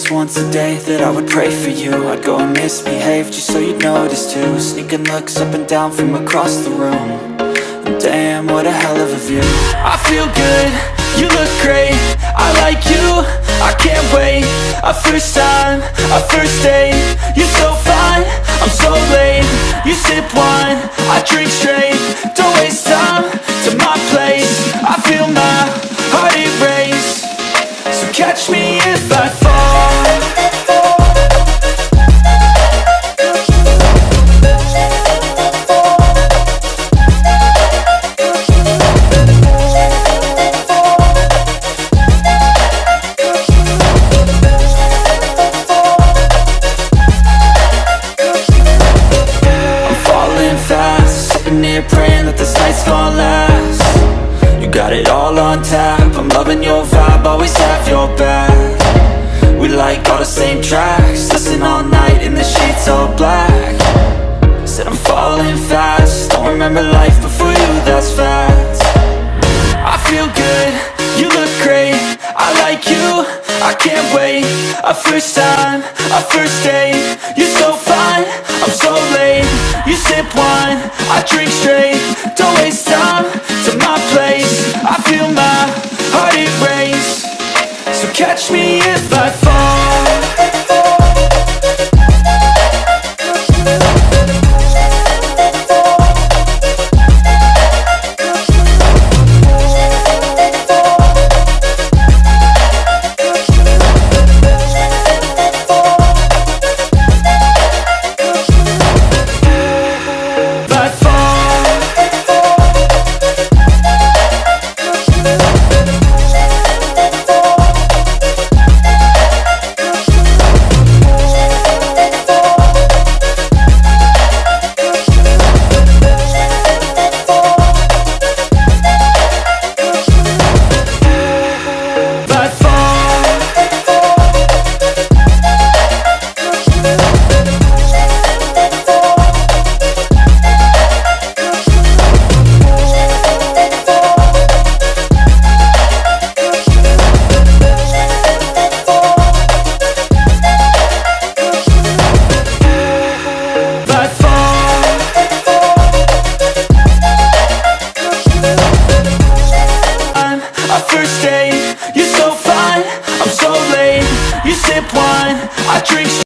just once a day that I would pray for you. I'd go and misbehave just so you'd notice too. Sneaking looks up and down from across the room. And damn, what a hell of a view. I feel good, you look great, I like you, I can't wait. A first time, a first date, you're so fine, I'm so late. You sip wine, I drink straight, don't waste time to my place. I feel my heart erase, so catch me if I fall. Praying that this night's gonna last. You got it all on tap, I'm loving your vibe, always have your back. We like all the same tracks, listen all night in the sheets all black. Said I'm falling fast, don't remember life before you, that's fact. I feel good, you look great, I like you, I can't wait. A first time, a first date, you're so fine, I'm so late. You sip wine, I drink straight, don't waste time to my place. I feel my heart erase, so catch me